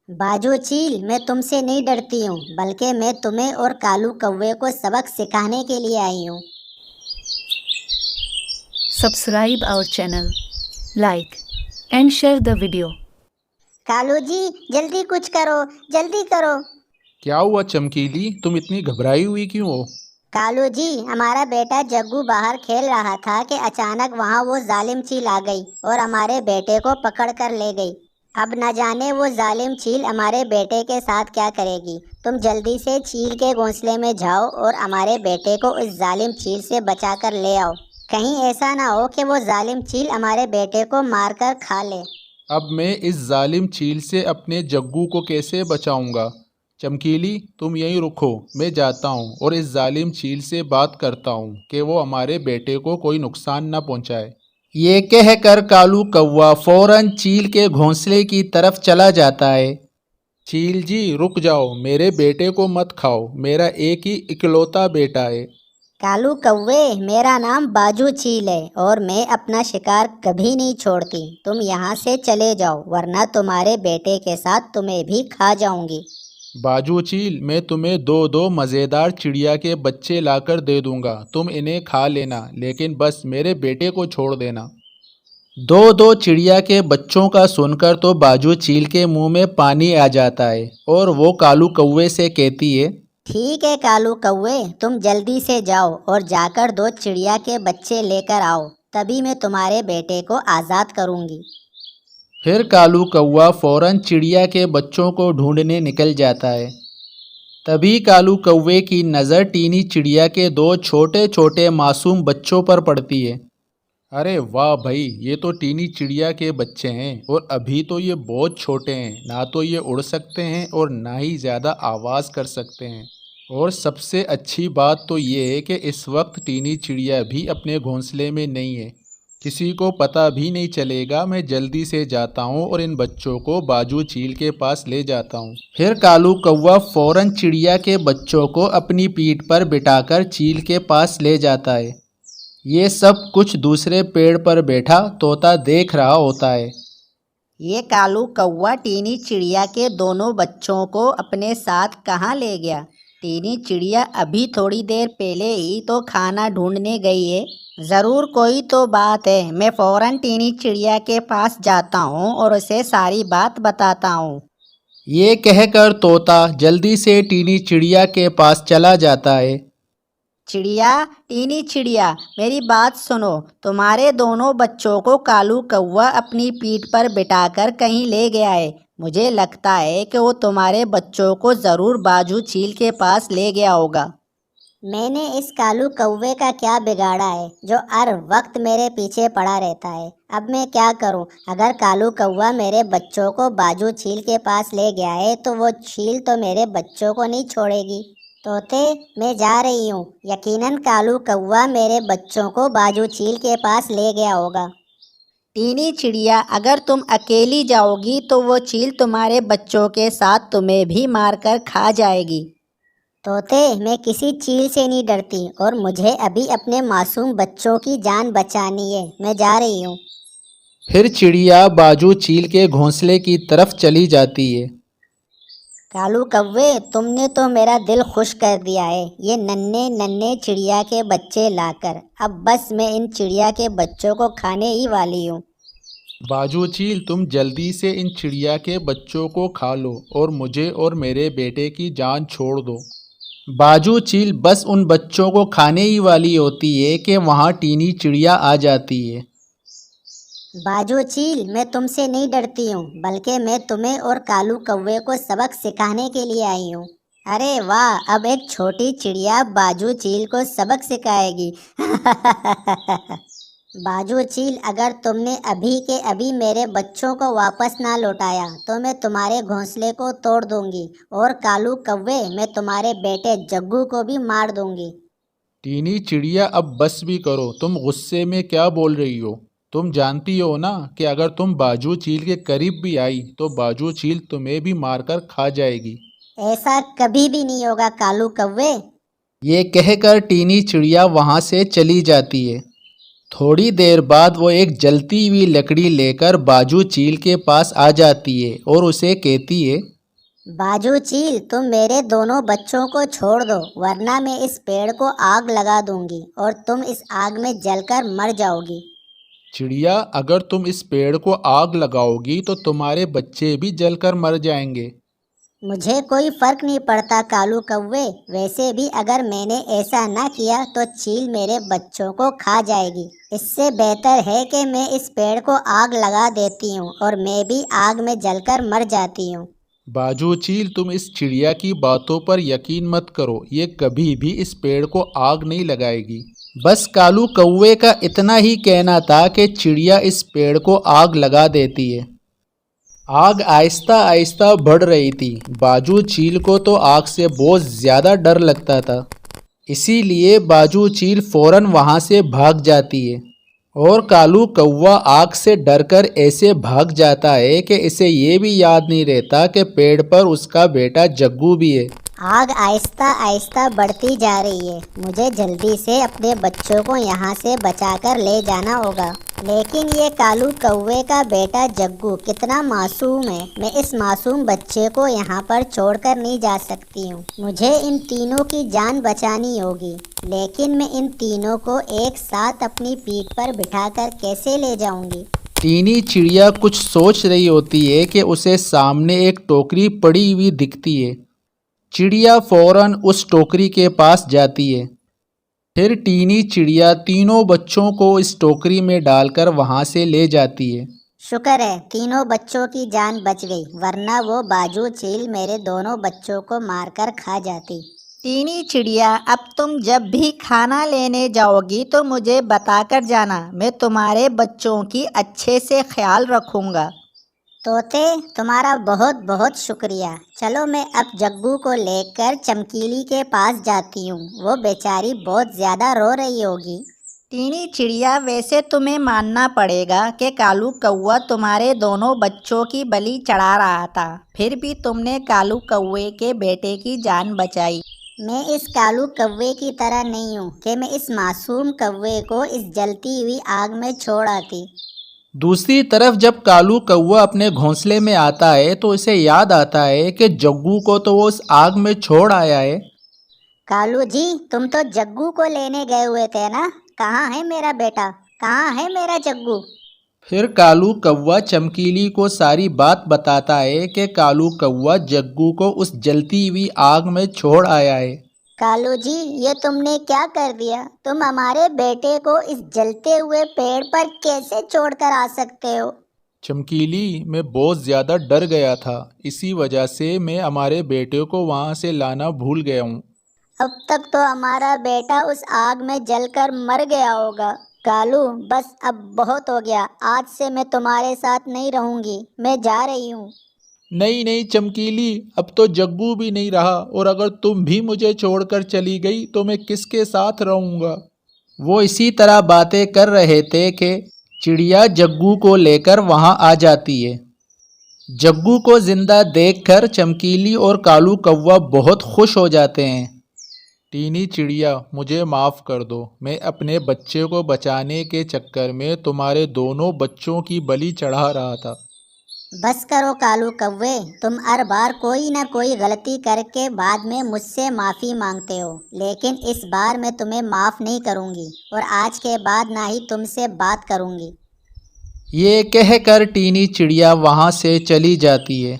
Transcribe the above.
बाजू चील, मैं तुमसे नहीं डरती हूँ, बल्कि मैं तुम्हें और कालू कौवे को सबक सिखाने के लिए आई हूँ। Subscribe our channel, like and share the video. Kalu ji, जल्दी कुछ करो, जल्दी करो। क्या हुआ चमकीली, तुम इतनी घबराई हुई क्यों हो? कालू जी, हमारा बेटा जग्गू बाहर खेल रहा था कि अचानक वहाँ वो जालिम चील आ गई और हमारे बेटे को पकड़ कर ले गई। अब न जाने वो जालिम चील हमारे बेटे के साथ क्या करेगी। तुम जल्दी से चील के घोंसले में जाओ और हमारे बेटे को उस जालिम चील से बचा कर ले आओ। कहीं ऐसा ना हो कि वो जालिम चील हमारे बेटे को मार कर खा ले। अब मैं इस जालिम चील से अपने जग्गू को कैसे बचाऊंगा? चमकीली, तुम यहीं रुको, मैं जाता हूँ और इस जालिम चील से बात करता हूँ कि वो हमारे बेटे को कोई नुकसान न पहुँचाए। ये कहकर कालू कौवा फौरन चील के घोंसले की तरफ चला जाता है। चील जी रुक जाओ, मेरे बेटे को मत खाओ, मेरा एक ही इकलौता बेटा है। कालू कौवे, मेरा नाम बाजू चील है और मैं अपना शिकार कभी नहीं छोड़ती। तुम यहाँ से चले जाओ, वरना तुम्हारे बेटे के साथ तुम्हें भी खा जाऊंगी। बाजू चील, मैं तुम्हें दो दो मज़ेदार चिड़िया के बच्चे लाकर दे दूंगा, तुम इन्हें खा लेना, लेकिन बस मेरे बेटे को छोड़ देना। दो दो चिड़िया के बच्चों का सुनकर तो बाजू चील के मुंह में पानी आ जाता है और वो कालू कौवे से कहती है, ठीक है कालू कौवे, तुम जल्दी से जाओ और जाकर दो चिड़िया के बच्चे लेकर आओ, तभी मैं तुम्हारे बेटे को आज़ाद करूंगी। फिर कालू कौवा फौरन चिड़िया के बच्चों को ढूंढने निकल जाता है। तभी कालू कौवे की नज़र टीनी चिड़िया के दो छोटे छोटे मासूम बच्चों पर पड़ती है। अरे वाह भाई, ये तो टीनी चिड़िया के बच्चे हैं और अभी तो ये बहुत छोटे हैं, ना तो ये उड़ सकते हैं और ना ही ज़्यादा आवाज़ कर सकते हैं। और सबसे अच्छी बात तो ये है कि इस वक्त टीनी चिड़िया भी अपने घोंसले में नहीं है, किसी को पता भी नहीं चलेगा। मैं जल्दी से जाता हूँ और इन बच्चों को बाजू चील के पास ले जाता हूँ। फिर कालू कौवा फौरन चिड़िया के बच्चों को अपनी पीठ पर बिठाकर चील के पास ले जाता है। ये सब कुछ दूसरे पेड़ पर बैठा तोता देख रहा होता है। ये कालू कौवा टीनी चिड़िया के दोनों बच्चों को अपने साथ कहाँ ले गया? टीनी चिड़िया अभी थोड़ी देर पहले ही तो खाना ढूंढने गई है। ज़रूर कोई तो बात है। मैं फौरन टीनी चिड़िया के पास जाता हूँ और उसे सारी बात बताता हूँ। ये कहकर तोता जल्दी से टीनी चिड़िया के पास चला जाता है। चिड़िया, टीनी चिड़िया, मेरी बात सुनो। तुम्हारे दोनों बच्चों को कालू कौवा अपनी पीठ पर बिठाकर कहीं ले गया है। मुझे लगता है कि वो तुम्हारे बच्चों को ज़रूर बाजू चील के पास ले गया होगा। मैंने इस कालू कौवे का क्या बिगाड़ा है जो हर वक्त मेरे पीछे पड़ा रहता है? अब मैं क्या करूं? अगर कालू कौवा मेरे बच्चों को बाजू चील के पास ले गया है तो वो चील तो मेरे बच्चों को नहीं छोड़ेगी। तोते, मैं जा रही हूँ। यकीनन कालू कौवा मेरे बच्चों को बाजू चील के पास ले गया होगा। टीनी चिड़िया, अगर तुम अकेली जाओगी तो वो चील तुम्हारे बच्चों के साथ तुम्हें भी मारकर खा जाएगी। तोते, मैं किसी चील से नहीं डरती और मुझे अभी अपने मासूम बच्चों की जान बचानी है। मैं जा रही हूँ। फिर चिड़िया बाजू चील के घोंसले की तरफ चली जाती है। कालू कौवे, तुमने तो मेरा दिल खुश कर दिया है ये नन्हे नन्हे चिड़िया के बच्चे लाकर। अब बस मैं इन चिड़िया के बच्चों को खाने ही वाली हूँ। बाजू चील, तुम जल्दी से इन चिड़िया के बच्चों को खा लो और मुझे और मेरे बेटे की जान छोड़ दो। बाजू चील बस उन बच्चों को खाने ही वाली होती है कि वहाँ टीनी चिड़िया आ जाती है। बाजू चील, मैं तुमसे नहीं डरती हूँ, बल्कि मैं तुम्हें और कालू कौवे को सबक सिखाने के लिए आई हूँ। अरे वाह, अब एक छोटी चिड़िया बाजू चील को सबक सिखाएगी। बाजू चील, अगर तुमने अभी के अभी मेरे बच्चों को वापस ना लौटाया तो मैं तुम्हारे घोंसले को तोड़ दूंगी और कालू कौवे, मैं तुम्हारे बेटे जग्गू को भी मार दूंगी। टीनी चिड़िया, अब बस भी करो, तुम गुस्से में क्या बोल रही हो? तुम जानती हो ना कि अगर तुम बाजू चील के करीब भी आई तो बाजू चील तुम्हें भी मारकर खा जाएगी। ऐसा कभी भी नहीं होगा कालू कौवे। ये कहकर टीनी चिड़िया वहाँ से चली जाती है। थोड़ी देर बाद वो एक जलती हुई लकड़ी लेकर बाजू चील के पास आ जाती है और उसे कहती है, बाजू चील, तुम मेरे दोनों बच्चों को छोड़ दो, वरना मैं इस पेड़ को आग लगा दूंगी और तुम इस आग में जलकर मर जाओगी। चिड़िया, अगर तुम इस पेड़ को आग लगाओगी तो तुम्हारे बच्चे भी जलकर मर जाएंगे। मुझे कोई फर्क नहीं पड़ता कालू कौवे, वैसे भी अगर मैंने ऐसा ना किया तो चील मेरे बच्चों को खा जाएगी। इससे बेहतर है कि मैं इस पेड़ को आग लगा देती हूँ और मैं भी आग में जलकर मर जाती हूँ। बाजू चील, तुम इस चिड़िया की बातों पर यकीन मत करो, ये कभी भी इस पेड़ को आग नहीं लगाएगी। बस कालू कौवे का इतना ही कहना था कि चिड़िया इस पेड़ को आग लगा देती है। आग आहिस्ता आहिस्ता बढ़ रही थी। बाजू चील को तो आग से बहुत ज़्यादा डर लगता था, इसीलिए बाजू चील फौरन वहाँ से भाग जाती है और कालू कौवा आग से डरकर ऐसे भाग जाता है कि इसे ये भी याद नहीं रहता कि पेड़ पर उसका बेटा जग्गू भी है। आग आहिस्ता आहिस्ता बढ़ती जा रही है। मुझे जल्दी से अपने बच्चों को यहाँ से बचाकर ले जाना होगा, लेकिन ये कालू कौवे का बेटा जग्गू कितना मासूम है। मैं इस मासूम बच्चे को यहाँ पर छोड़कर नहीं जा सकती हूँ। मुझे इन तीनों की जान बचानी होगी, लेकिन मैं इन तीनों को एक साथ अपनी पीठ पर बिठाकर कैसे ले जाऊँगी। टीनी चिड़िया कुछ सोच रही होती है कि उसे सामने एक टोकरी पड़ी हुई दिखती है। चिड़िया फौरन उस टोकरी के पास जाती है। फिर टीनी चिड़िया तीनों बच्चों को इस टोकरी में डालकर वहाँ से ले जाती है। शुक्र है तीनों बच्चों की जान बच गई, वरना वो बाजू चील मेरे दोनों बच्चों को मारकर खा जाती। टीनी चिड़िया, अब तुम जब भी खाना लेने जाओगी तो मुझे बताकर जाना, मैं तुम्हारे बच्चों की अच्छे से ख्याल रखूँगा। तोते, तुम्हारा बहुत बहुत शुक्रिया। चलो मैं अब जग्गू को लेकर चमकीली के पास जाती हूँ, वो बेचारी बहुत ज़्यादा रो रही होगी। टीनी चिड़िया, वैसे तुम्हें मानना पड़ेगा कि कालू कौवा तुम्हारे दोनों बच्चों की बलि चढ़ा रहा था, फिर भी तुमने कालू कौवे के बेटे की जान बचाई। मैं इस कालू कौवे की तरह नहीं हूँ कि मैं इस मासूम कौवे को इस जलती हुई आग में छोड़ आती। दूसरी तरफ जब कालू कौवा अपने घोंसले में आता है तो उसे याद आता है कि जग्गू को तो वो उस आग में छोड़ आया है। कालू जी, तुम तो जग्गू को लेने गए हुए थे ना? कहाँ है मेरा बेटा? कहाँ है मेरा जग्गू? फिर कालू कौवा चमकीली को सारी बात बताता है कि कालू कौवा जग्गू को उस जलती हुई आग में छोड़ आया है। कालू जी, ये तुमने क्या कर दिया? तुम हमारे बेटे को इस जलते हुए पेड़ पर कैसे छोड़कर आ सकते हो? चमकीली, मैं बहुत ज़्यादा डर गया था, इसी वजह से मैं हमारे बेटे को वहाँ से लाना भूल गया हूँ। अब तक तो हमारा बेटा उस आग में जलकर मर गया होगा। कालू, बस अब बहुत हो गया, आज से मैं तुम्हारे साथ नहीं रहूंगी, मैं जा रही हूँ। नहीं नहीं चमकीली, अब तो जग्गू भी नहीं रहा और अगर तुम भी मुझे छोड़कर चली गई तो मैं किसके साथ रहूँगा। वो इसी तरह बातें कर रहे थे कि चिड़िया जग्गू को लेकर वहाँ आ जाती है। जग्गू को जिंदा देखकर चमकीली और कालू कौवा बहुत खुश हो जाते हैं। टीनी चिड़िया, मुझे माफ़ कर दो, मैं अपने बच्चे को बचाने के चक्कर में तुम्हारे दोनों बच्चों की बलि चढ़ा रहा था। बस करो कालू कौवे, तुम हर बार कोई ना कोई गलती करके बाद में मुझसे माफ़ी मांगते हो, लेकिन इस बार मैं तुम्हें माफ़ नहीं करूँगी और आज के बाद ना ही तुमसे बात करूँगी। ये कहकर टीनी चिड़िया वहाँ से चली जाती है।